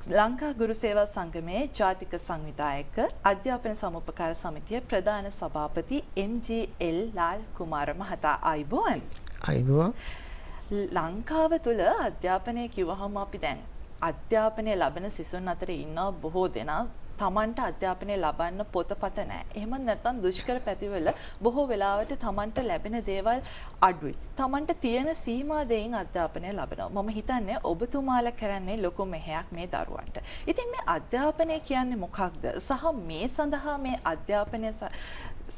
ලංකා ගුරු සේවා සංගමයේ ජාතික සංවිධායක අධ්‍යාපන සමුපකාර සමිතිය ප්‍රධාන සභාපති MG.L. ලාල් කුමාර මහතා අයිබෝන්. අයිබෝන්. ලංකාව තුළ අධ්‍යාපනය කිව්වහම අපි දැන් අධ්‍යාපනය ලබන සිසුන් අතර ඉන්න බොහෝ දෙනා තමන්ට අධ්‍යාපනය ලබන්න පොතපත නැහැ. එහෙම නැත්නම් දුෂ්කර පැතිවල බොහෝ වෙලාවට තමන්ට ලැබෙන දේවල් අඩුයි. තමන්ට තියෙන සීමා දෙයින් අධ්‍යාපනය ලබනවා. මම හිතන්නේ ඔබතුමාලා කරන්නේ ලොකු මෙහෙයක් මේ දරුවන්ට. ඉතින් මේ අධ්‍යාපනය කියන්නේ මොකක්ද? සහ මේ සඳහා මේ අධ්‍යාපනය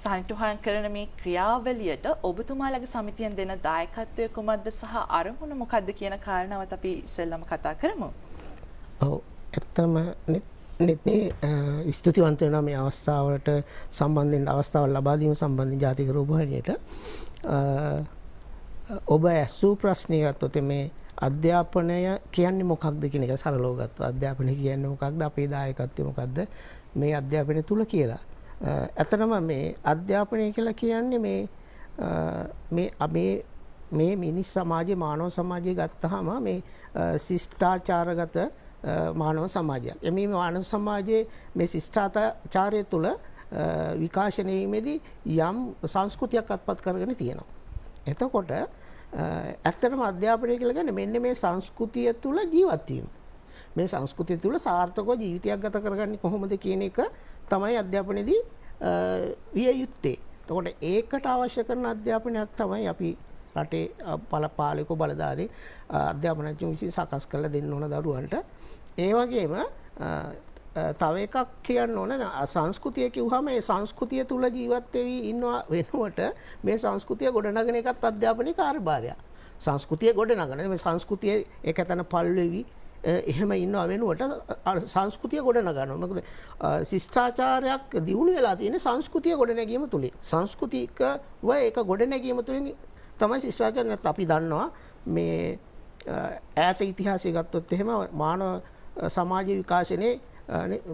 සාහිත්‍යහාන් කරන මේ ක්‍රියාවලියට ඔබතුමාලගේ සමිතියෙන් දෙන දායකත්වය කුමක්ද සහ අරමුණ මොකක්ද කියන කාරණාවත් අපි ඉස්සෙල්ලාම කතා කරමු. ඔව් ඇත්තම ස්තුතිවන්ත වෙනවා මේ අවස්ථාවට සම්බන්ධයෙන් අවස්ථාව ලබා දීම සම්බන්ධයෙන් ජාතික රූපවාහිනියට. ඔබ ඇසූ ප්‍රශ්නය ගත්තොත් මේ අධ්‍යාපනය කියන්නේ මොකක්ද කියන එක සරලව ගත්තා. අධ්‍යාපනය කියන්නේ මොකක්ද? අපේ දායකත්වය මොකක්ද මේ අධ්‍යාපනය තුල කියලා. ඇත්තටම මේ අධ්‍යාපනය කියලා කියන්නේ මේ මිනිස් සමාජයේ මානව සමාජයේ ගත්තාම මේ ශිෂ්ටාචාරගත මානව සමාජයක්. මේ මානව සමාජයේ මේ ශිෂ්ටාචාරය තුළ විකාශනය වීමේදී යම් සංස්කෘතියක් අත්පත් කරගෙන තියෙනවා. එතකොට ඇත්තටම අධ්‍යාපනය කියලා කියන්නේ මෙන්න මේ සංස්කෘතිය තුළ ජීවත් වීම. මේ සංස්කෘතිය තුළ සාර්ථකව ජීවිතයක් ගත කරගන්නේ කොහොමද කියන එක තමයි අධ්‍යාපනයේදී විය යුත්තේ. එතකොට ඒකට අවශ්‍ය කරන අධ්‍යාපනයක් තමයි අපි රටේ පාලක බලධාරී අධ්‍යාපනඥයන් විසින් සකස් කරලා දෙන්න ඕන දරුවන්ට. ඒ වගේම තව එකක් කියන්න ඕන සංස්කෘතිය කිව්වම ඒ සංස්කෘතිය තුල ජීවත් වෙවි ඉන්නවා වෙනුවට මේ සංස්කෘතිය ගොඩනගන එකත් අධ්‍යාපනයේ කාර්යභාරයක්. සංස්කෘතිය ගොඩනගන මේ සංස්කෘතිය එකතන පල් වෙවි එහෙම ඉන්නව වෙනුවට සංස්කෘතිය ගොඩනගනවා. මොකද ශිෂ්ටාචාරයක් දියුණු වෙලා තියෙන සංස්කෘතිය ගොඩනැගීම තුලින්. සංස්කෘතිකව ඒක ගොඩනැගීම තුලින් තමයි ශිෂ්ටාචාරයත් අපි දන්නවා මේ ඈත ඉතිහාසය ගත්තොත් එහෙම මානව සමාජ විකාශනයේ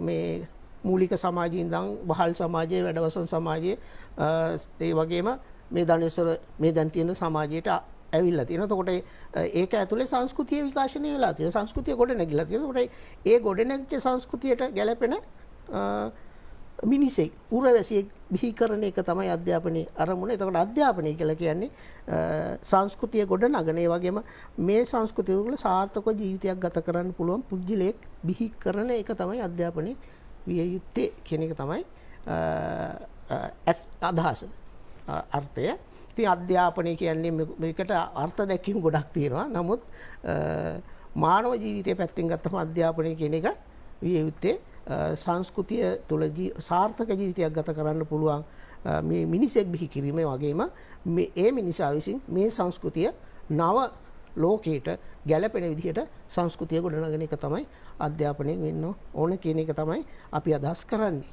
මේ මූලික සමාජයේ ඉඳන් බහල් සමාජයේ වැඩවසන සමාජයේ ඒ වගේම මේ දනේශ්වර මේ දැන් තියෙන සමාජයට ඇවිල්ලා තියෙනවා. එතකොට ඒක ඇතුලේ සංස්කෘතිය විකාශනය වෙලා තියෙනවා. සංස්කෘතිය ගොඩ නැගිලා තියෙනවා. එතකොට ඒ ගොඩ නැගිච්ච සංස්කෘතියට ගැලපෙන මිනිසෙක් පුරවැසියෙක් බිහි කරන එක තමයි අධ්‍යාපනයේ අරමුණ. එතකොට අධ්‍යාපනය කියලා කියන්නේ සංස්කෘතිය ගොඩ නගන ඒ වගේම මේ සංස්කෘතිය වල සාර්ථක ජීවිතයක් ගත කරන්න පුළුවන් පුජ්‍යලයක් බිහි කරන එක තමයි අධ්‍යාපනයේ විය යුත්තේ කියන එක තමයි අදහස අර්ථය. ඉතින් අධ්‍යාපනය කියන්නේ මේකට අර්ථ දැක්වීම ගොඩක් තියෙනවා. නමුත් මානව ජීවිතය පැත්තෙන් ගත්තම අධ්‍යාපනය කියන එක විය යුත්තේ සංස්කෘතිය තුළ සාර්ථක ජීවිතයක් ගත කරන්න පුළුවන් මේ මිනිසෙක් බිහි කිරීම වගේම මේ මිනිසා විසින් මේ සංස්කෘතිය නව ලෝකයට ගැලපෙන විදිහට සංස්කෘතිය ගොඩනගන එක තමයි අධ්‍යාපනයෙන් වෙන්න ඕන කියන එක තමයි අපි අදහස් කරන්නේ.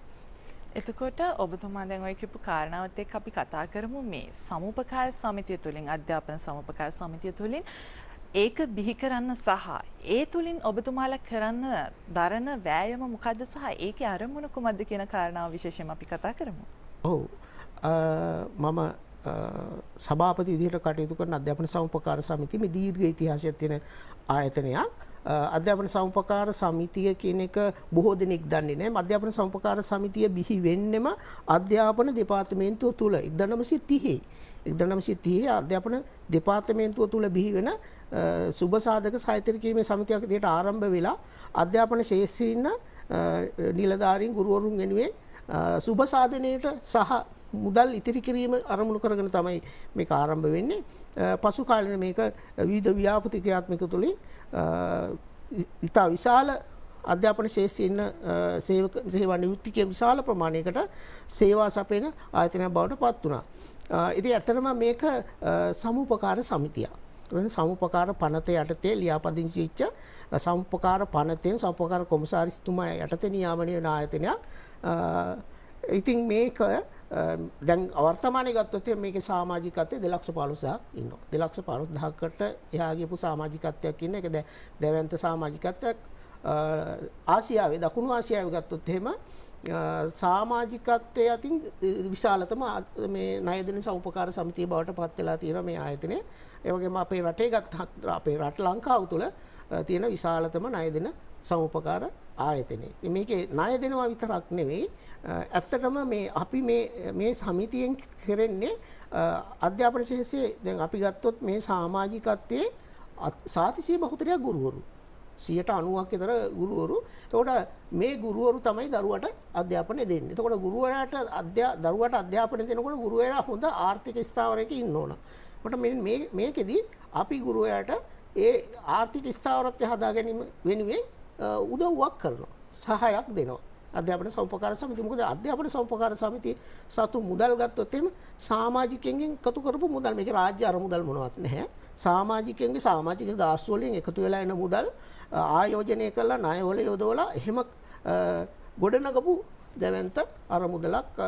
එතකොට ඔබතුමා දැන් ඔය කියපු කාරණාවත් එක්ක අපි කතා කරමු මේ සමුපකාර සමිතිය තුළින් අධ්‍යාපන සමුපකාර සමිතිය තුළින් ඒක බිහි කරන්න සහ ඒ තුලින් ඔබතුමාලා කරන්න දරන වෑයම මොකද්ද සහ ඒකේ අරමුණ කුමක්ද කියන කාරණාව විශේෂයෙන් අපි කතා කරමු. ඔව්. මම සභාපති විදිහට කටයුතු කරන අධ්‍යාපන සමුපකාර සමිතිය මේ දීර්ඝ ඉතිහාසයක් තියෙන ආයතනයක්. අධ්‍යාපන සමුපකාර සමිතිය කියන එක බොහෝ දෙනෙක් දන්නේ නැහැ. අධ්‍යාපන සමුපකාර සමිතිය බිහි වෙන්නෙම අධ්‍යාපන දෙපාර්තමේන්තුව තුල 1930 අධ්‍යාපන දෙපාර්තමේන්තුව තුල බිහි වෙන සුබ සාධක සාහිත්‍යකීමේ සමිතියක් විදිහට ආරම්භ වෙලා අධ්‍යාපන ශාස්ත්‍රයේ ඉන්න නිලධාරීන් ගුරුවරුන් වෙනුවෙන් සුබ සාධනයට සහ මුදල් ඉතිරි කිරීම අරමුණු කරගෙන තමයි මේක ආරම්භ වෙන්නේ. පසු කාලෙක මේක විවිධ ව්‍යාපෘති ක්‍රියාත්මක තුලින් ඉතා විශාල අධ්‍යාපන ශාස්ත්‍රයේ ඉන්න සේවා නියුක්තිකයේ විශාල ප්‍රමාණයකට සේවා සපයන ආයතනයක් බවට පත් වුණා. ඉතින් ඇත්තටම මේක සමුපකාර සමිතියක්. සමුපකාර පනත යටතේ ලියාපදිංචි වෙච්ච සමුපකාර පනතෙන් සමුපකාර කොමසාරිස්තුමා යටතේ නියාමනය වෙන ආයතනයක්. ඉතින් මේක දැන් වර්තමානයේ ගත්තොත් මේකේ සමාජිකත්වය 2,15,000ක් ඉන්නවා. 2,15,000කට එහා ගියපු සමාජිකත්වයක් ඉන්න එක දැවැන්ත සමාජිකත්වයක් ආසියාවේ දකුණු ආසියාවේ ගත්තොත් එහෙම සමාජිකත්වයේ අතින් විශාලතම මේ ණය දෙන සමුපකාර සමිතිය බවට පත් වෙලා තියෙනවා මේ ආයතනය. ඒ වගේම අපේ රටේ ගත්ත අපේ රට ලංකාව තුළ තියෙන විශාලතම ණය දෙන සමුපකාර ආයතනය. මේකේ ණය දෙනවා විතරක් නෙවෙයි ඇත්තටම අපි මේ සමිතියෙන් කරන්නේ අධ්‍යාපන ශාස්ත්‍රයේ දැන් අපි ගත්තොත් මේ සමාජිකත්වයේ සාතිශය බහුතරයක් ගුරුවරු 90%ක් විතර ගුරුවරු. එතකොට මේ ගුරුවරු තමයි දරුවට අධ්‍යාපනය දෙන්නේ. එතකොට දරුවට අධ්‍යාපනය දෙනකොට ගුරුවරයා හොඳ ආර්ථික ස්ථාවරයක ඉන්න ඕන. එතකොට මේකෙදි අපි ගුරුවරයාට ඒ ආර්ථික ස්ථාවරත්වය හදා ගැනීම වෙනුවෙන් උදව්වක් කරනවා. සහායක් දෙනවා. අධ්‍යාපන සහෝපකාර සමිතිය. මොකද අධ්‍යාපන සහෝපකාර සමිතිය සතු මුදල් ගත්තොත් එහෙම සමාජිකයන්ගෙන් එකතු කරපු මුදල්. මේක රාජ්‍ය අරමුදල් මොනවත් නැහැ. සමාජිකයන්ගේ සමාජික ගාස්තු වලින් එකතු වෙලා එන මුදල් ආයෝජනය කරලා ණයවල යොදවලා එහෙම ගොඩනගපු දැවැන්ත අරමුදලක්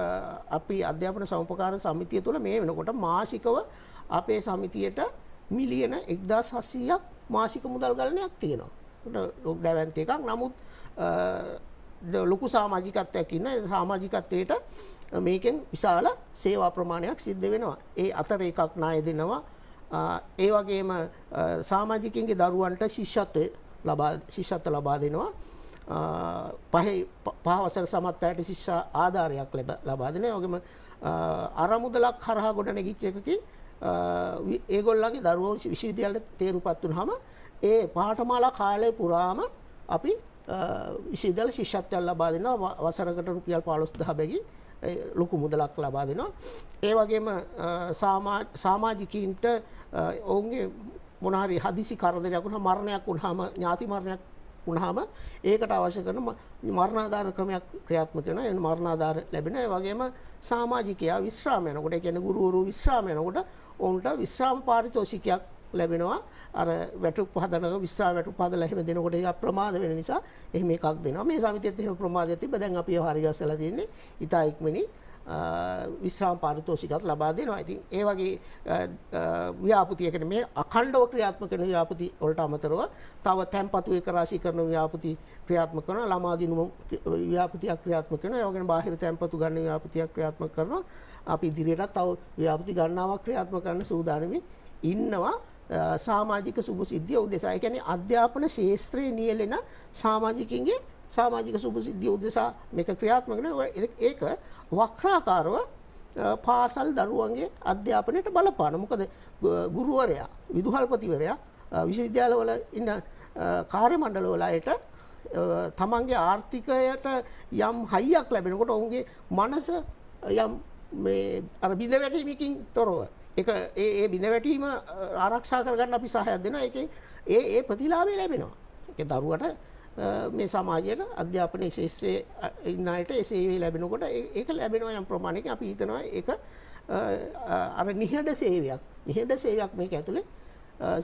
අපි අධ්‍යාපන සහෝපකාර සමිතිය තුළ මේ වෙනකොට මාසිකව අපේ සමිතියට මිලියන 1700ක් මාසික මුදල් ගණනයක් තියෙනවා. ඒක දැවැන්ත එකක්. නමුත් ලොකු සමාජිකත්වයක් ඉන්න සමාජිකත්වයට මේකෙන් විශාල සේවා ප්‍රමාණයක් සිද්ධ වෙනවා. ඒ අතර එකක් ණය දෙනවා. ඒ වගේම සමාජිකයන්ගේ දරුවන්ට ශිෂ්‍යත්ව ලබා දෙනවා. පහ වසර සමත් අයට ශිෂ්‍ය ආධාරයක් ලබා දෙනවා. ඒ වගේම අරමුදලක් හරහා ගොඩනැගිච්ච එකකින් ඒගොල්ලන්ගේ දරුවෝ විශ්වවිද්‍යාලයට තේරුපත් වුනහම ඒ පාඨමාලා කාලය පුරාම අපි විශ්වවිද්‍යාල ශිෂ්‍යත්වයක් ලබා දෙනවා. වසරකට රුපියල් 15000 බැගින් ලොකු මුදලක් ලබා දෙනවා. ඒ වගේම සමාජිකයින්ට ඔවුන්ගේ මොන හරි හදිසි කරදරයක් වුණාම මරණයක් වුණාම ඥාති මරණයක් වුණාම ඒකට අවශ්‍ය කරන මරණාධාර ක්‍රමයක් ක්‍රියාත්මක වෙනවා. ඒ මරණාධාර ලැබෙනවා. ඒ වගේම සමාජිකයා විශ්‍රාම යනකොට ඒ කියන්නේ ගුරුවරු විශ්‍රාම යනකොට ඔවුන්ට විශ්‍රාම පාරිතෝෂිකයක් ලැබෙනවා. අර වැටුප් හදනක විශ්‍රාම වැටුප් හදලා එහෙම දෙනකොට ඒක ප්‍රමාද වෙන නිසා එහෙම එකක් දෙනවා. මේ සමිතියත් එහෙම ප්‍රමාදයක් තිබ්බ. දැන් අපි හරි ගස්සලා තියෙන්නේ ඉතා ඉක්මනින් විශ්‍රාම පාරිතෝෂිකත් ලබා දෙනවා. ඉතින් ඒ වගේ ව්‍යාපෘතියකට මේ අඛණ්ඩව ක්‍රියාත්මක කරන ව්‍යාපෘති වලට අමතරව තව තැන්පතු ඒක රාශී කරන ව්‍යාපෘති ක්‍රියාත්මක කරනවා. ළමා ගිණුම ව්‍යාපෘතියක් ක්‍රියාත්මක කරනවා. ඒ වගේම බාහිර තැන්පතු ගන්න ව්‍යාපෘතියක් ක්‍රියාත්මක කරනවා. අපි ඉදිරියටත් තව ව්‍යාපෘති ගණනාවක් ක්‍රියාත්මක කරන්න සූදානමින් ඉන්නවා. සමාජික සුබ සිද්ධිය උදෙසා. ඒ කියන්නේ අධ්‍යාපන ශාස්ත්‍රයේ නියැලෙන සමාජිකයින්ගේ සමාජික සුබ සිද්ධිය උදෙසා මේක ක්‍රියාත්මක වෙනවා. ඒක වක්‍රාකාරව පාසල් දරුවන්ගේ අධ්‍යාපනයට බලපාන. මොකද ගුරුවරයා, විදුහල්පතිවරයා, විශ්වවිද්‍යාලවල ඉන්න කාර්ය මණ්ඩලවල අයට තමන්ගේ ආර්ථිකයට යම් හයියක් ලැබෙනකොට ඔවුන්ගේ මනස යම් මේ අර බිඳ වැටීමකින් තොරව ඒ බිඳ වැටීම ආරක්ෂා කරගන්න අපි සහායක් දෙනවා. ඒකෙන් ඒ ප්‍රතිලාභය ලැබෙනවා. ඒක දරුවට මේ සමාජයට අධ්‍යාපනයේ ශාස්ත්‍රයේ ඉන්න අයට ඒ සේවය ලැබෙනකොට ඒක ලැබෙනවා යම් ප්‍රමාණයකින්. අපි හිතනවා ඒක අර නිහඬ සේවයක් මේක ඇතුලේ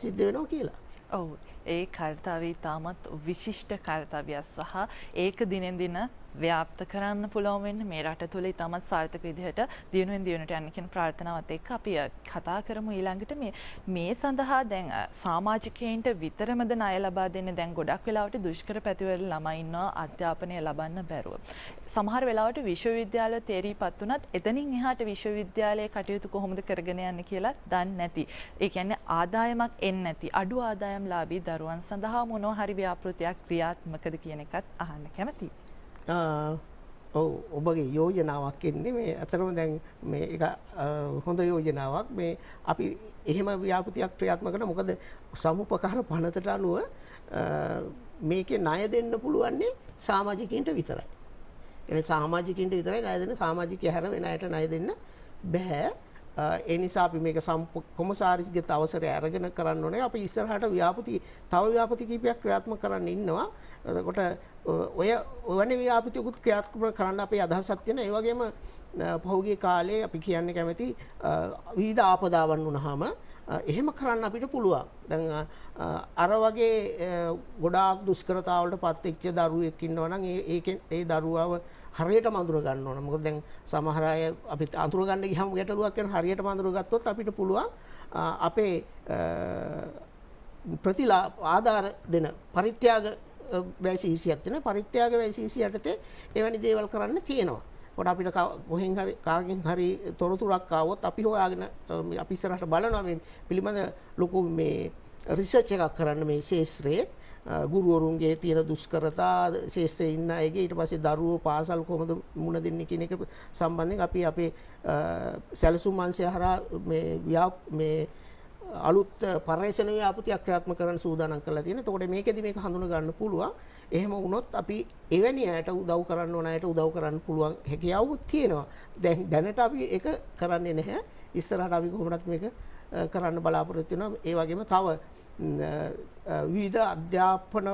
සිද්ධ වෙනවා කියලා. ඔව්. ඒ කාර්යය තාමත් විශිෂ්ට කාර්යයක් සහ ඒක දිනෙන් දින ව්‍යාප්ත කරන්න පුළුවන් වෙන්නේ මේ රට තුළ ඉතාමත් සාර්ථක විදිහට දිනුවෙන් දිනුවට යන්න කියන ප්‍රාර්ථනාවත් එක්ක අපි කතා කරමු ඊළඟට මේ සඳහා දැන් සමාජිකයන්ට විතරමද ණය ලබා දෙන්නේ. දැන් ගොඩක් වෙලාවට දුෂ්කර පැතිවල ළමයි ඉන්නවා අධ්‍යාපනය ලබන්න බැරුව. සමහර වෙලාවට විශ්වවිද්‍යාල තේරීපත් වුණත් එතනින් එහාට විශ්වවිද්‍යාලයේ කටයුතු කොහොමද කරගෙන යන්නේ කියලා දන්නේ නැති. ඒ කියන්නේ ආදායමක් එන්නේ නැති අඩු ආදායම්ලාභී දරුවන් සඳහා මොනවා හරි ව්‍යාපෘතියක් ක්‍රියාත්මකද කියන එකත් අහන්න කැමතියි. ඔව් ඔබගේ යෝජනාවක් එන්නේ මේ අතරම දැන් මේ එක හොඳ යෝජනාවක්. මේ අපි එහෙම ව්‍යාපෘතියක් ක්‍රියාත්මක කරන මොකද සමුපකාර පනතට අනුව මේකේ ණය දෙන්න පුළුවන්නේ සමාජිකයින්ට විතරයි. එනේ සමාජිකයින්ට විතරයි ණය දෙන්න. සමාජිකය හැර වෙන අයට ණය දෙන්න බෑ. ඒ නිසා අපි මේක කොමසාරිස්ගේ අවසරය අරගෙන කරන්න ඕනේ. අපි ඉස්සරහට තව ව්‍යාපෘති කීපයක් ක්‍රියාත්මක කරන්න ඉන්නවා. එතකොට ඔය වෙන ව්‍යාපෘතියකුත් ක්‍රියාත්මක කරන්න අපේ අදහසක් තියෙනවා. ඒ වගේම පහුගිය කාලේ අපි කියන්න කැමති විවිධ ආපදාවන් වුණාම එහෙම කරන්න අපිට පුළුවන්. දැන් අර වගේ ගොඩාක් දුෂ්කරතාවලට පත් වෙච්ච දරුවෙක් ඉන්නවා නම් ඒ දරුවව හරියටම අඳුර ගන්න ඕන. මොකද දැන් සමහර අය අපි අඳුර ගන්න ගියාම ගැටලුවක් වෙන හරියටම අඳුර ගත්තොත් අපිට පුළුවන් අපේ ආධාර දෙන පරිත්‍යාග වැය සීසියක් තියෙන පරිත්‍යාග වැය සීසිය යටතේ එවැනි දේවල් කරන්න තියෙනවා. කොට අපිට කොහෙන් හරි කාගෙන් හරි තොරතුරක් ආවොත් අපි හොයාගෙන අපි ඉස්සරහට බලනවා මේ පිළිබඳ ලොකු මේ රිසර්ච් එකක් කරන්න මේ ශාස්ත්‍රයේ. ගුරුවරුන්ගේ තියෙන දුෂ්කරතා ශේෂ්ත්‍රයේ ඉන්න අයගේ ඊට පස්සේ දරුවෝ පාසල් කොහොමද මුණ දෙන්නේ කියන එක සම්බන්ධයෙන් අපි අපේ සැලසුම් අංශය හරහා මේ අලුත් පර්යේෂණ ව්‍යාපෘතියක් ක්‍රියාත්මක කරන්න සූදානම් කරලා තියෙනවා. එතකොට මේකෙදි මේක හඳුනා ගන්න පුළුවන්. එහෙම වුණොත් අපි එවැනි අයට උදව් කරන්න ඕන අයට උදව් කරන්න පුළුවන් හැකියාවකුත් තියෙනවා. දැනට අපි ඒක කරන්නේ නැහැ. ඉස්සරහට අපි කොහොමදත් මේක කරන්න බලාපොරොත්තු වෙනවා. ඒ වගේම තව විවිධ අධ්‍යාපන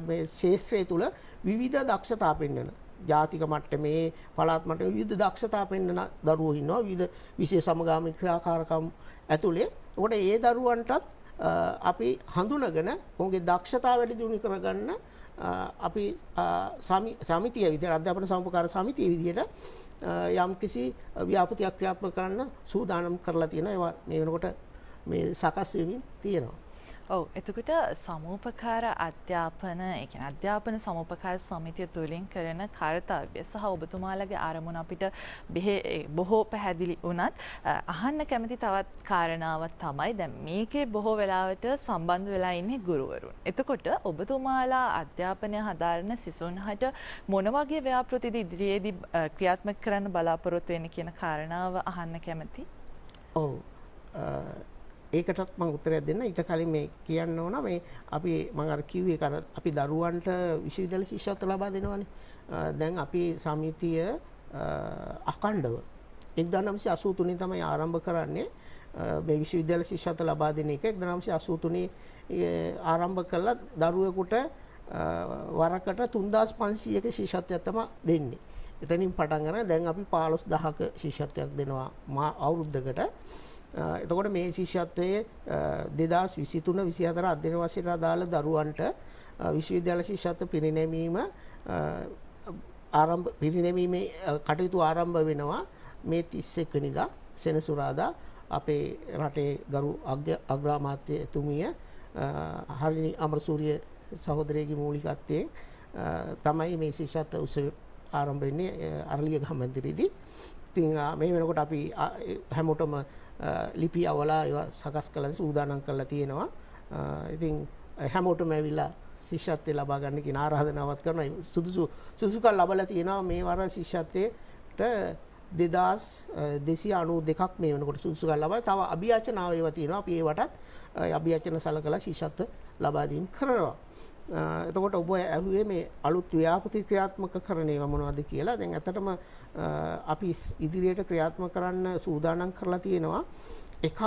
මේ ශාස්ත්‍රය තුළ විවිධ දක්ෂතා පෙන්වන ජාතික මට්ටමේ පළාත් මට්ටමේ විවිධ දක්ෂතා පෙන්වන දරුවෝ ඉන්නවා. විවිධ විශේෂ සමගාමී ක්‍රියාකාරකම් ඇතුලේ. ඒකට ඒ දරුවන්ටත් අපි හඳුනගෙන ඔවුන්ගේ දක්ෂතා වැඩි දියුණු කරගන්න අපි සමිතිය විදිහට අධ්‍යාපන සමුපකාර සමිතිය විදිහට යම් කිසි ව්‍යාපෘතියක් ක්‍රියාත්මක කරන්න සූදානම් කරලා තියෙනවා. ඒවා මේ වෙනකොට මේ සකස් වෙමින් තියෙනවා. ඔව් එතකොට සමූපකාර අධ්‍යාපන ඒ කියන්නේ අධ්‍යාපන සමූපකාර සමිතිය තුලින් කරන කාර්යය සහ ඔබතුමාලගේ ආරමුණ අපිට බොහෝ පැහැදිලි වුණත් අහන්න කැමති තවත් කාරණාවක් තමයි දැන් මේකේ බොහෝ වෙලාවට සම්බන්ධ වෙලා ඉන්නේ ගුරුවරුන්. එතකොට ඔබතුමාලා අධ්‍යාපනය හදාරන සිසුන්හට මොන වගේ ව්‍යාපෘතිද ඉදිරියේදී ක්‍රියාත්මක කරන්න බලාපොරොත්තු වෙන්නේ කියන කාරණාව අහන්න කැමති. ඔව් ඒකටත් මම උත්තරයක් දෙන්න. ඊට කලින් මේ කියන්න ඕන මේ අපි මම අර කිව්වේ කර අපි දරුවන්ට විශ්වවිද්‍යාල ශිෂ්‍යත්ව ලබා දෙනවානේ. දැන් අපි සමිතිය අඛණ්ඩව 1983 තමයි ආරම්භ කරන්නේ. මේ විශ්වවිද්‍යාල ශිෂ්‍යත්ව ලබා දෙන එක 1983 ආරම්භ කළා දරුවෙකුට වරකට 3500ක ශිෂ්‍යත්වයක් තමයි දෙන්නේ. එතනින් පටන් ගන්න දැන් අපි 15000ක ශිෂ්‍යත්වයක් දෙනවා අවුරුද්දකට. එතකොට මේ ශිෂ්‍යත්වයේ 2023-24 අධ්‍යයන වර්ෂයට අදාළ දරුවන්ට විශ්වවිද්‍යාල ශිෂ්‍යත්ව පිරිනැමීමේ කටයුතු ආරම්භ වෙනවා මේ 31 වෙනිදා සෙනසුරාදා අපේ රටේ ගරු අග්‍රාමාත්‍යතුමිය හරිනි අමරසූරිය සහෝදරයාගේ මූලිකත්වයෙන් තමයි මේ ශිෂ්‍යත්ව උත්සවය ආරම්භ වෙන්නේ අරලියගහ මන්දිරයේදී. ඉතින් මේ වෙනකොට අපි හැමෝටම ලිපි අවලා ඒවා සකස් කරලා සූදානම් කරලා තියෙනවා. ඉතින් හැමෝටම ඇවිල්ලා ශිෂ්‍යත්වය ලබා ගන්න කියන ආරාධනාවක් කරනවා. සුදුසුකම් ලැබලා තියෙනවා මේ වර ශිෂ්‍යත්වයට 2292ක් මේ වෙනකොට සුදුසුකම් ලබා. තව අභියාචනාව ඒවා තියෙනවා. අපි ඒවටත් අභියාචන සලකලා ශිෂ්‍යත්ව ලබා දීම කරනවා. එතකොට ඔබ ඇහුවේ මේ අලුත් ව්‍යාපෘති ක්‍රියාත්මක කරන ඒවා මොනවද කියලා. දැන් ඇත්තටම අපි ඉදිරියට ක්‍රියාත්මක කරන්න සූදානම් කරලා තියෙනවා. එකක්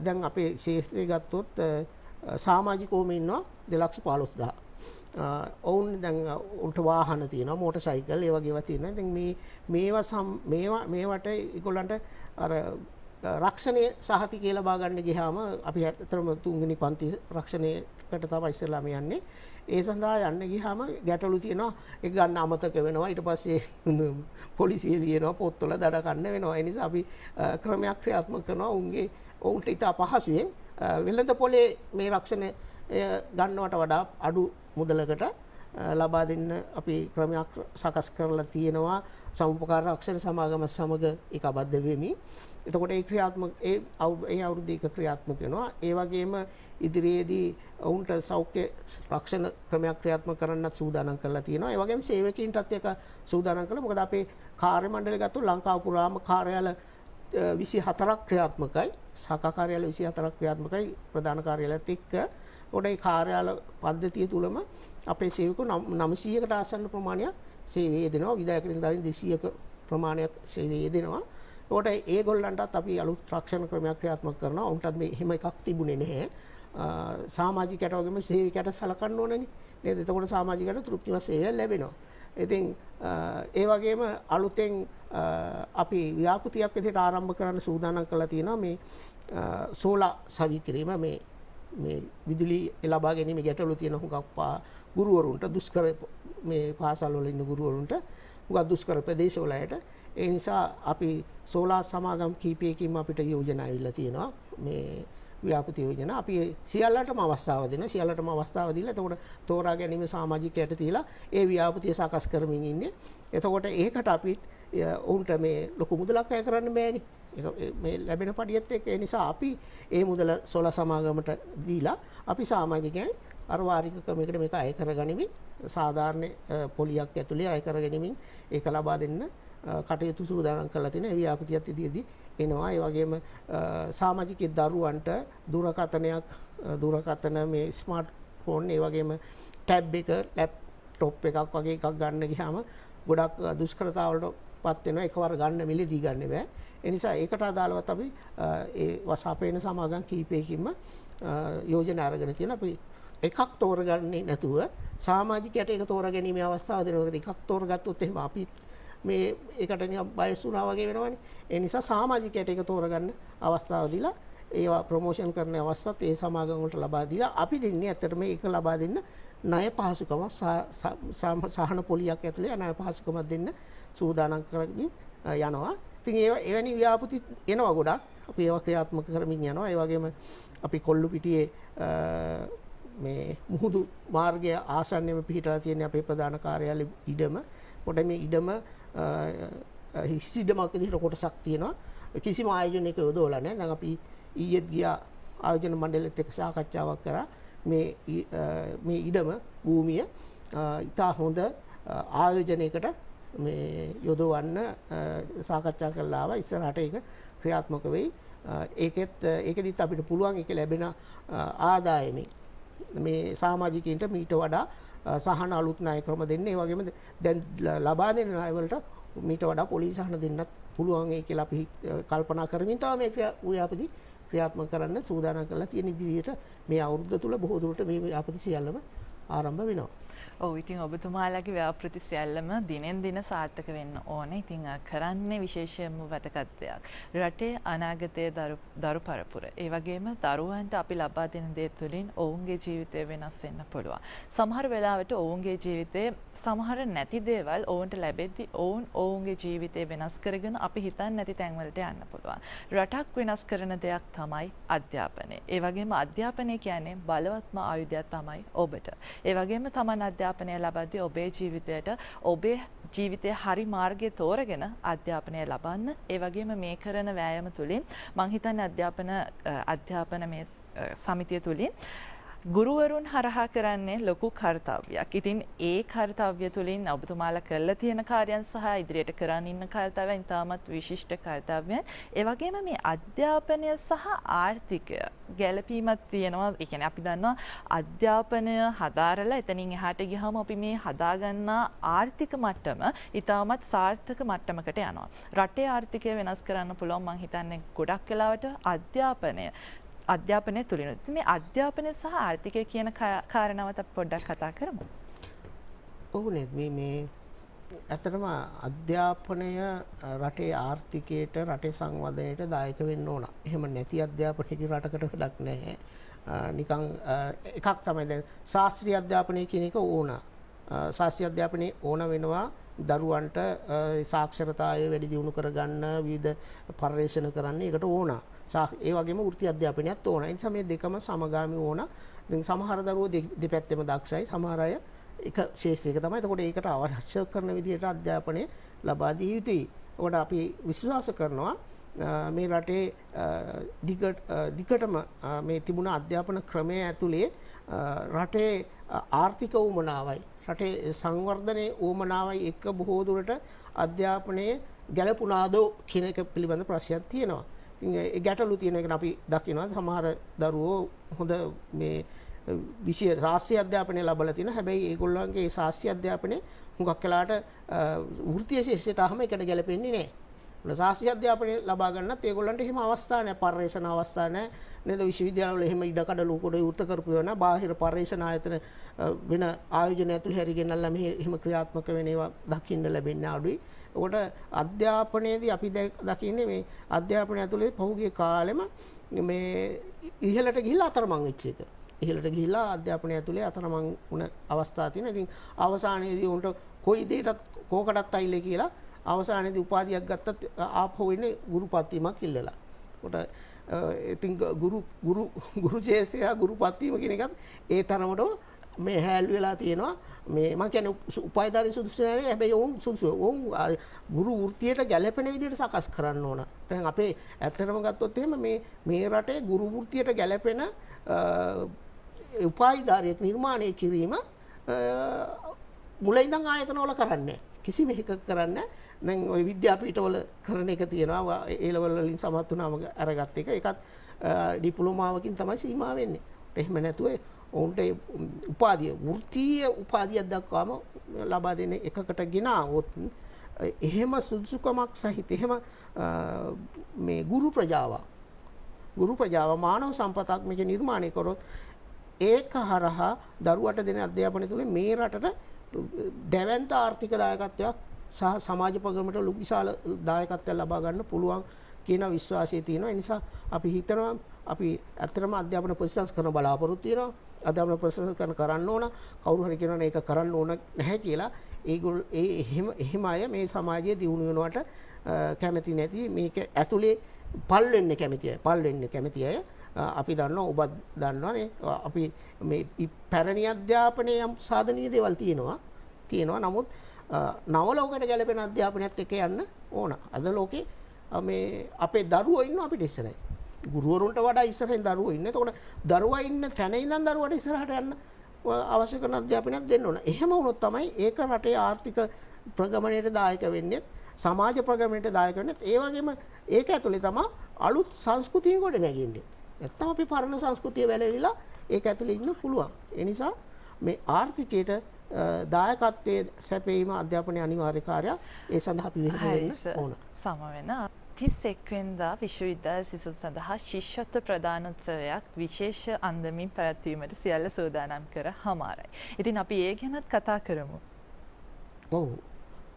දැන් අපේ ශාස්ත්‍රය ගත්තොත් සමාජිකවම ඉන්නවා 215000. ඔවුන් දැන් උන්ට වාහන තියෙනවා, මෝටර් සයිකල් ඒ වගේ ඒවා තියෙනවා. දැන් මේවට ඒගොල්ලන්ට අර රක්ෂණය සහතිකය ලබා ගන්න ගියාම අපි ඇත්තටම තුන්වෙනි පන්ති රක්ෂණයකට තමයි ඉස්සෙල්ලාම යන්නේ. ඒ සඳහා යන්න ගියාම ගැටලු තියෙනවා. ඒක ගන්න අමතක වෙනවා. ඊට පස්සේ පොලිසිය ලියනවා පොත්වල දඩ ගන්න වෙනවා. ඒ නිසා අපි ක්‍රමයක් ක්‍රියාත්මක කරනවා. ඔවුන්ට ඉතා පහසුවෙන් වෙළඳ පොලේ මේ රක්ෂණය ගන්නවට වඩා අඩු මුදලකට ලබා දෙන්න අපි ක්‍රමයක් සකස් කරලා තියෙනවා. සමුපකාර රක්ෂණ සමාගම සමග ඒක අබද්ධ වෙමි. එතකොට ඒ ක්‍රියාත්මක ඒ අවුරුද්දේ එක ක්‍රියාත්මක වෙනවා. ඒ වගේම ඉදිරියේදී ඔවුන්ට සෞඛ්‍ය රක්ෂණ ක්‍රමයක් ක්‍රියාත්මක කරන්නත් සූදානම් කරලා තියෙනවා. ඒ වගේම සේවකීන්ටත් එක සූදානම් කළා. මොකද අපේ කාර්ය මණ්ඩලය ගත්තොත් ලංකාව පුරාම කාර්යාල 24ක් ක්‍රියාත්මකයි. සාකා කාර්යාල 24ක් ක්‍රියාත්මකයි ප්‍රධාන කාර්යාලයත් එක්ක. ඒකට ඒ කාර්යාල පද්ධතිය තුලම අපේ සේවකයෝ 900කට ආසන්න ප්‍රමාණයක් සේවය දෙනවා. විදායක නිලධාරීන් 200ක ප්‍රමාණයක් සේවය දෙනවා. ඒකට ඒගොල්ලන්ටත් අපි අලුත් රක්ෂණ ක්‍රමයක් ක්‍රියාත්මක කරනවා. උන්ටත් මේ එහෙම එකක් තිබුණේ නැහැ. සමාජිකයට වගේම සේවකයට සලකන්න ඕනනේ නේද? එතකොට සමාජිකයට තෘප්තිමත් සේවය ලැබෙනවා. ඉතින් ඒ වගේම අලුතෙන් අපි ව්‍යාපෘතියක් විදිහට ආරම්භ කරන්න සූදානම් කරලා තියෙනවා මේ සෝලා සවි කිරීම මේ විදුලි ලබා ගැනීම ගැටලු තියෙන හුඟක් ගුරුවරුන්ට දුෂ්කර මේ පාසල් වල ඉන්න ගුරුවරුන්ට හුඟක් දුෂ්කර ප්‍රදේශවලට ඒ නිසා අපි සෝලා සමාගම් කීපයකින් අපිට යෝජනා ඇවිල්ලා තියෙනවා මේ ව්‍යාපෘති යෝජනා. අපි සියල්ලටම අවස්ථාව දෙන සියල්ලටම අවස්ථාව දීලා එතකොට තෝරා ගැනීම සමාජිකයට තියලා ඒ ව්‍යාපෘතිය සකස් කරමින් ඉන්නේ. එතකොට ඒකට අපි උන්ට මේ ලොකු මුදලක් අය කරන්න බෑනේ. මේ ලැබෙන පඩියත් එක්ක ඒ නිසා අපි ඒ මුදල සෝලා සමාගමට දීලා අපි සමාජිකයන් අර වාරික ක්‍රමයකට මේක අය කරගනිමින් සාධාරණ පොලියක් ඇතුලේ අය කරගනිමින් ඒක ලබා දෙන්න කටයුතු සූදානම් කරලා තියෙන ව්‍යාපෘතියත් ඉදිරියේදී එනවා. ඒ වගේම සමාජික දරුවන්ට දුරකථන මේ ස්මාර්ට් ෆෝන් ඒ වගේම ටැබ් එක ලැප්ටොප් එකක් වගේ එකක් ගන්න ගියාම ගොඩක් දුෂ්කරතාවලට පත් වෙනවා. එකවර ගන්න මිලදී ගන්න බෑ. ඒ නිසා ඒකට අදාළවත් අපි ඒ වසාපේන සමාගම් කීපයකින්ම යෝජනා අරගෙන තියෙන අපි එකක් තෝරගන්නේ නැතුව සමාජිකයට ඒක තෝරාගැනීමේ අවස්ථාව දෙනවා. මොකද එකක් තෝරගත්තොත් එහෙම අපි මේ ඒකට නිකන් බයස් වුණා වගේ වෙනවනේ. ඒ නිසා සමාජිකයට ඒක තෝරගන්න අවස්ථාව දීලා ඒවා ප්‍රොමෝෂන් කරන අවස්ථාවත් ඒ සමාගම් වලට ලබා දීලා අපි දෙන්නේ ඇත්තටම ඒක ලබා දෙන්න ණය පහසුකම සහන පොලියක් ඇතුලේ ණය පහසුකමක් දෙන්න සූදානම් කරමින් යනවා. ඉතින් එවැනි ව්‍යාපෘති එනවා ගොඩක්. අපි ඒවා ක්‍රියාත්මක කරමින් යනවා. ඒ වගේම අපි කොල්ලුපිටියේ මේ මුහුදු මාර්ගය ආසන්නයේම පිහිටලා තියෙන අපේ ප්‍රධාන කාර්යාලයේ ඉඩම. කොට මේ ඉඩම හිස් ඉඩමක් විදිහට කොටසක් තියෙනවා. කිසිම ආයෝජනයක යොදවලා නැහැ. දැන් අපි ඊයේත් ගියා ආයෝජන මණ්ඩලෙත් එක්ක සාකච්ඡාවක් කරා. මේ ඉඩම භූමිය ඉතා හොඳ ආයෝජනයකට මේ යොදවන්න සාකච්ඡා කළා ආවා. ඉස්සරහට ඒක ක්‍රියාත්මක වෙයි. ඒකෙදිත් අපිට පුළුවන් ඒක ලැබෙන ආදායමෙන් මේ සමාජිකයින්ට මීට වඩා සහන අලුත් ණය ක්‍රම දෙන්න. ඒ වගේම දැන් ලබා දෙන ණය වලට මීට වඩා පොලිස් සහන දෙන්නත් පුළුවන් ඒ කියලා අපි කල්පනා කරමින් තමයි මේ ව්‍යාපෘති ක්‍රියාත්මක කරන්න සූදානම් කරලා තියෙන. ඉදිරියට මේ අවුරුද්ද තුල බොහෝ දුරට මේ ව්‍යාපෘති සියල්ලම ආරම්භ වෙනවා. ඔව් ඉතින් ඔබතුමාලගේ ව්‍යාපෘති සියල්ලම දිනෙන් දින සාර්ථක වෙන්න ඕනේ. ඉතින් කරන්නේ විශේෂයෙන්ම වැදගත් දෙයක්. රටේ අනාගතයේ දරු පරපුර. ඒ වගේම දරුවන්ට අපි ලබා දෙන දේ තුළින් ඔවුන්ගේ ජීවිතය වෙනස් වෙන්න පුළුවන්. සමහර වෙලාවට ඔවුන්ගේ ජීවිතයේ සමහර නැති දේවල් ඔවුන්ට ලැබෙද්දී ඔවුන්ගේ ජීවිතය වෙනස් කරගෙන අපි හිතන්නේ නැති තැන්වලට යන්න පුළුවන්. රටක් වෙනස් කරන දෙයක් තමයි අධ්‍යාපනය. ඒ වගේම අධ්‍යාපනය කියන්නේ බලවත්ම ආයුධයක් තමයි ඔබට. ඒ වගේම තමන් අධ්‍යාපනය ලබද්දී ඔබේ ජීවිතයට ඔබේ ජීවිතයේ හරි මාර්ගය තෝරගෙන අධ්‍යාපනය ලබන්න. ඒ වගේම මේ කරන වෑයම තුළින් මම හිතන්නේ අධ්‍යාපන මේ සමිතිය තුළින් ගුරුවරුන් හරහා කරන්නේ ලොකු කාර්යයක්. ඉතින් ඒ කාර්යය තුළින් ඔබතුමාලා කරලා තියෙන කාර්යයන් සහ ඉදිරියට කරන් ඉන්න කාර්යයන් තාමත් විශිෂ්ට කාර්යයන්. ඒ වගේම මේ අධ්‍යාපනය සහ ආර්ථිකය ගැළපීමක් තියෙනවා. ඒ කියන්නේ අපි දන්නවා අධ්‍යාපනය හදාරලා එතනින් එහාට ගියාම අපි මේ හදාගන්නා ආර්ථික මට්ටම ඊටමත් සාර්ථක මට්ටමකට යනවා. රටේ ආර්ථිකය වෙනස් කරන්න පුළුවන් මම හිතන්නේ ගොඩක් වෙලාවට අධ්‍යාපනය තුළිනුත්. මේ අධ්‍යාපනය සහ ආර්ථිකය කියන කාරණාවත් අපි පොඩ්ඩක් කතා කරමු. ඔව් නේද මේ ඇත්තටම අධ්‍යාපනය රටේ ආර්ථිකයට රටේ සංවර්ධනයට දායක වෙන්න ඕන. එහෙම නැති අධ්‍යාපනයක රටකට වැඩක් නැහැ. නිකන් එකක් තමයි දැන් ශාස්ත්‍රීය අධ්‍යාපනය කියන එක ඕන. ශාස්ත්‍රීය අධ්‍යාපනය ඕන වෙනවා දරුවන්ට සාක්ෂරතාවය වැඩි දියුණු කරගන්න විවිධ පරිශ්‍රණ කරන්න ඒකට ඕන. ඒ වගේම වෘත්ති අධ්‍යාපනයත් ඕන. ඒ නිසා මේ දෙකම සමගාමී ඕන. දැන් සමහර දරුවෝ දෙපැත්තෙම දක්ෂයි. සමහර අය එක ශේෂ්ත්‍රයක තමයි. එතකොට ඒකට අවශ්‍ය කරන විදිහට අධ්‍යාපනය ලබා දිය යුතුයි. ඒකට අපි විශ්වාස කරනවා මේ රටේ දිගටම මේ තිබුණ අධ්‍යාපන ක්‍රමය ඇතුලේ රටේ ආර්ථික උවමනාවයි රටේ සංවර්ධනයේ උවමනාවයි එක්ක බොහෝ දුරට අධ්‍යාපනයේ ගැළපුණාදෝ කියන එක පිළිබඳ ප්‍රශ්නයක් තියෙනවා. ඉතින් ඒ ගැටලු තියෙන එක අපි දකිනවා. සමහර දරුවෝ හොඳ මේ විශේෂ ශාස්ත්‍රීය අධ්‍යාපනය ලබලා තියෙනවා. හැබැයි ඒගොල්ලන්ගේ ඒ ශාස්ත්‍රීය අධ්‍යාපනය හුඟක් වෙලාට වෘත්තීය ශිෂ්‍යයට අහම එකට ගැලපෙන්නේ නැහැ. ශාස්ත්‍රීය අධ්‍යාපනය ලබා ගන්නත් ඒගොල්ලන්ට එහෙම අවස්ථා නැහැ. පර්යේෂණ අවස්ථා නැහැ. නේද? විශ්වවිද්‍යාලවල එහෙම ඉඩකඩ ලෝකෙට විවෘත කරපු වෙනවා. බාහිර පර්යේෂණ ආයතන වෙන ආයෝජන ඇතුළේ හැරි ගෙනල්ලා මෙහි එහෙම ක්‍රියාත්මක වෙන ඒවා දකින්න ලැබෙන්නේ අඩුයි. ඒකට අධ්‍යාපනයේදී අපි දකින්නේ මේ අධ්‍යාපනය ඇතුලේ පහුගිය කාලෙම මේ ඉහළට ගිහිල්ලා අතරමං වෙච්ච එක. ඉහළට ගිහිල්ලා අධ්‍යාපනය ඇතුලේ අතරමං වුණ අවස්ථා තියෙනවා. ඉතින් අවසානයේදී උන්ට කොයි දෙයකටත් කෝකටත් අයිලේ කියලා අවසානයේදී උපාධියක් ගත්තත් ආපහු වෙන්නේ ගුරුපත්වීමක් ඉල්ලලා. ඒකට ඉතින් ගුරු ජේසය ගුරුපත්වීම කියන එකත් ඒ තරමටම මේ හැල්ලු වෙලා තියෙනවා. මේ මම කියන්නේ උපාධිධාරී සුදුසු නැහැ. හැබැයි ඔවුන් සුදුසු. ඔවුන් ගුරු වෘත්තියට ගැළපෙන විදිහට සකස් කරන්න ඕන. දැන් අපේ ඇත්තටම ගත්තොත් එහෙම මේ රටේ ගුරු වෘත්තියට ගැළපෙන උපාධිධාරියෙක් නිර්මාණය කිරීම මුලින් ඉඳන් ආයතනවල කරන්නේ කිසිම එකක් කරන්නේ දැන් ওই විද්‍යාපීඨවල කරන එක තියෙනවා ඒ ලෙවල් වලින් සමත් වුණාම අරගත්ත එක ඒකත් ඩිප්ලෝමාවකින් තමයි සීමා වෙන්නේ. එහෙම නැතුව ඔවුන්ට උපාධිය වෘත්තීය උපාධියක් දක්වාම ලබා දෙන එකකට ගෙනාවොත් එහෙම සුදුසුකමක් සහිත එහෙම මේ ගුරු ප්‍රජාව මානව සම්පතක් මේක නිර්මාණය කරොත් ඒක හරහා දරුවට දෙන අධ්‍යාපනය තුළ මේ රටට දැවැන්ත ආර්ථික දායකත්වයක් සහ සමාජ ප්‍රගමනයට ලොකු විශාල දායකත්වයක් ලබා ගන්න පුළුවන් කියන විශ්වාසය තියෙනවා. ඒ නිසා අපි හිතනවා අපි ඇත්තටම අධ්‍යාපන ප්‍රතිසංස්කරණ බලාපොරොත්තු වෙනවා. අධ්‍යාපන ප්‍රතිසංස්කරණ කරන්න ඕන. කවුරු හරි කියනවා ඒක කරන්න ඕන නැහැ කියලා. ඒගොල්ලෝ එහෙම අය මේ සමාජයේ දියුණු වෙනවට කැමති නැති මේක ඇතුලේ පල් වෙන්න කැමති අය අපි දන්නවා ඔබ දන්නවානේ අපි මේ පැරණි අධ්‍යාපනයේ යම් සාධනීය දේවල් තියෙනවා නමුත් නව ලෝකයට ගැලපෙන අධ්‍යාපනයත් එක්ක යන්න ඕන. අද ලෝකේ මේ අපේ දරුවෝ ඉන්නවා අපිට ඉස්සරහින්. ගුරුවරුන්ට වඩා ඉස්සරහින් දරුවෝ ඉන්නේ. එතකොට දරුවා ඉන්න තැන ඉඳන් දරුවට ඉස්සරහට යන්න අවශ්‍ය කරන අධ්‍යාපනයක් දෙන්න ඕන. එහෙම වුණොත් තමයි ඒක රටේ ආර්ථික ප්‍රගමණයට දායක වෙන්නේ, සමාජ ප්‍රගමණයට දායක වෙන්නේ. ඒ වගේම ඒක ඇතුලේ තමයි අලුත් සංස්කෘතිය ගොඩ නැගෙන්නේ. නැත්තම් අපි පරණ සංස්කෘතිය වැළලීලා ඒක ඇතුලේ ඉන්න පුළුවන්. ඒ නිසා මේ ආර්ථිකයට දායකත්වයේ සැපීම අධ්‍යාපනයේ අනිවාර්ය කාර්යයක්. ඒ සඳහා අපි වෙහෙස ඕන. සම වෙන 31 වෙනිදා විශ්වවිද්‍යාල සිසුන් සඳහා ශිෂ්‍යත්ව ප්‍රදානෝත්සවයක් විශේෂ අන්දමින් පැවැත්වීමට සියල්ල සූදානම් කර හමාරයි. ඉතින් අපි ඒ ගැනත් කතා කරමු. ඔව්.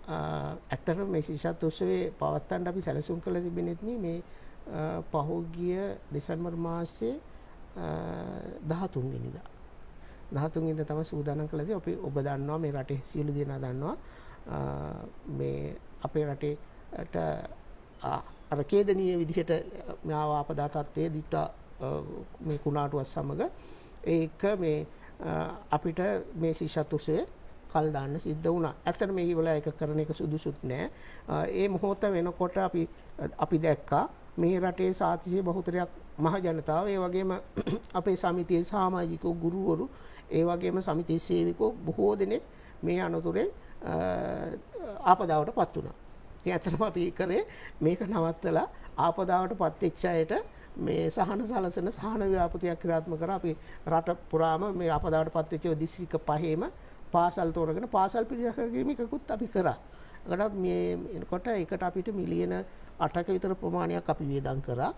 ඇත්තටම මේ ශිෂ්‍යත්ව උත්සවයේ පවත්වන්න අපි සැලසුම් කළ තිබෙනෙත් මේ පහුගිය දෙසැම්බර් මාසයේ 13 වෙනිදා. 13 වෙනිදා තමයි සූදානම් කළේ. අපි ඔබ දන්නවා මේ රටේ සියලු දෙනා දන්නවා මේ අපේ රටේට අර කේදනීය විදිහට මාව ආපදා තත්ත්වයේ දිට්ටා මේ කුණාටුවත් සමග ඒක මේ අපිට මේ ශිෂ්‍යත්ව උත්සවයේ කල් දාන්න සිද්ධ වුණා. ඇත්තට මේ වල එක කරන එක සුදුසුත් නෑ. ඒ මොහොත වෙනකොට අපි දැක්කා මේ රටේ සාතිශය බහුතරයක් මහ ජනතාව ඒ වගේම අපේ සමිතියේ සමාජිකෝ ගුරුවරු ඒ වගේම සමිතියේ සේවකෝ බොහෝ දෙනෙක් මේ අනතුරේ ආපදාවටපත් වුණා. ඉතින් ඇත්තටම අපි කරේ මේක නවත්තලා ආපදාවටපත් වෙච්ච අයට මේ සහන සලසන සහන ව්‍යාපෘතියක් ක්‍රියාත්මක කරා. අපි රට පුරාම මේ ආපදාවටපත් වෙච්ච දිස්ත්‍රික්ක පහේම පාසල් තෝරගෙන පාසල් පිරිසකකීමකුත් අපි කරා. ඒකට මේ එනකොට ඒකට අපිට මිලියන 8ක විතර ප්‍රමාණයක් අපි වියදම් කරා.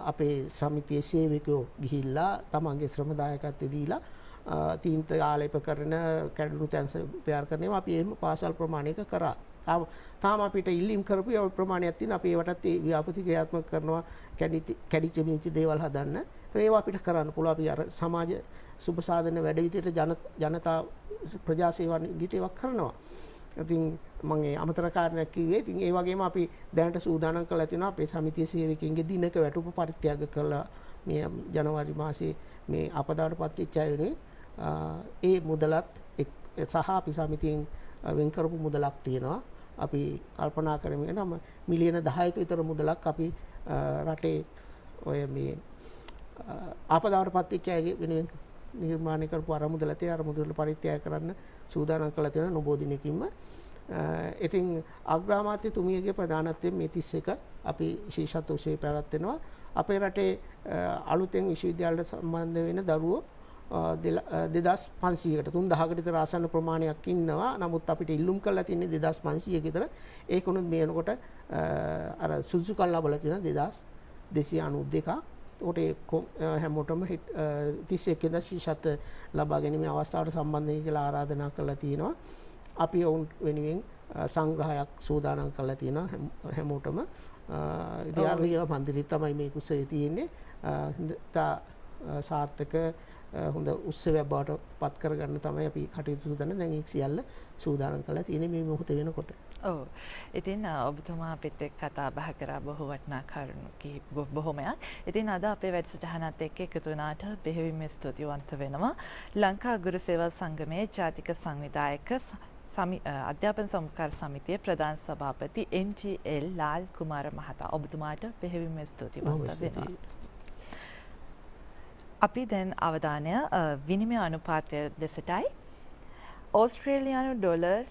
අපේ සමිතියේ සේවකයෝ ගිහිල්ලා තමන්ගේ ශ්‍රම දායකත්වය දීලා තීන්ත ආලේප කරන කැඩුණු තැන් ප්‍රයාර කරනවා. අපි එහෙම පාසල් ප්‍රමාණයක කරා. තාම අපිට ඉල්ලීම් කරපු ප්‍රමාණයක් තියෙන අපි ඒවටත් ඒ ව්‍යාපෘති ක්‍රියාත්මක කරනවා කැඩිච්ච මිනිච්ච දේවල් හදන්න. ඒවා අපිට කරන්න පුළුවන්. අපි අර සමාජ සුබ සාධන වැඩ විදියට ජනතා ප්‍රජා සේවා නිදිට ඒවා කරනවා. ඉතින් මම ඒ අමතර කාරණයක් කිව්වේ. ඉතින් ඒ වගේම අපි දැනට සූදානම් කරලා තියෙනවා අපේ සමිතිය සේවකයන්ගේ දිනක වැටුප පරිත්‍යාග කළා මේ ජනවාරි මාසයේ මේ අපදාටපත් වෙච්ච අය වෙනුවෙන් ඒ මුදලත් සහ අපි සමිතියෙන් වෙන් කරපු මුදලක් තියෙනවා. අපි කල්පනා කරමින් නම් මිලියන 10ක විතර මුදලක් අපි රටේ ඔය මේ ආපදාවටපත් වෙච්ච අය වෙනුවෙන් නිර්මාණය කරපු අරමුදල තියෙන අරමුදල පරිත්‍යාග කරන්න සූදානම් කළා තියෙන නොබෝ දිනකින්ම. ඉතින් අග්‍රාමාත්‍ය තුමියගේ ප්‍රධානත්වයෙන් මේ 31 අපි ශිෂ්‍යත්ව උත්සවය පැවැත්වෙනවා. අපේ රටේ අලුතෙන් විශ්වවිද්‍යාලයට සම්බන්ධ වෙන දරුවෝ 2500කට 3000කට විතර ආසන්න ප්‍රමාණයක් ඉන්නවා. නමුත් අපිට ඉල්ලුම් කරලා තියෙන්නේ 2500ක විතර. ඒකුණුත් මේ වෙනකොට අර සුසුකල් ලැබලා තියෙන 2292ක්. ඒකට හැමෝටම 31 වෙනිදා ශිෂ්‍යත්ව ලබා ගැනීමේ අවස්ථාවට සම්බන්ධ වෙන්න කියලා ආරාධනා කරලා තියෙනවා. අපි ඔවුන් වෙනුවෙන් සංග්‍රහයක් සූදානම් කරලා තියෙනවා හැමෝටම. ඉතින් මන්දිරේ තමයි මේ කුසය තියෙන්නේ. සාර්ථක හොඳ උත්සවයක් බවට පත් කරගන්න තමයි අපි කටයුතු සූදානම්. දැන් ඒක සියල්ල සූදානම් කරලා තියෙන්නේ මේ මොහොත වෙනකොට. ඔව්. ඉතින් ඔබතුමා අපිත් එක්ක කතා බහ කරා බොහෝ වටිනා කරුණු බොහොමයක්. ඉතින් අද අපේ වැඩසටහනත් එක්ක එකතු වුණාට බෙහෙවින්ම ස්තුතිවන්ත වෙනවා. ලංකා ගුරු සේවා සංගමයේ ජාතික සංවිධායක අධ්‍යාපන සමුකාර සමිතියේ ප්‍රධාන සභාපති NGL ලාල් කුමාර මහතා. ඔබතුමාට බෙහෙවින්ම ස්තුතිවන්ත වෙනවා. අපි දැන් අවධානය විනිමය අනුපාතය දෙසටයි. ඕස්ට්‍රේලියානු ඩොලර්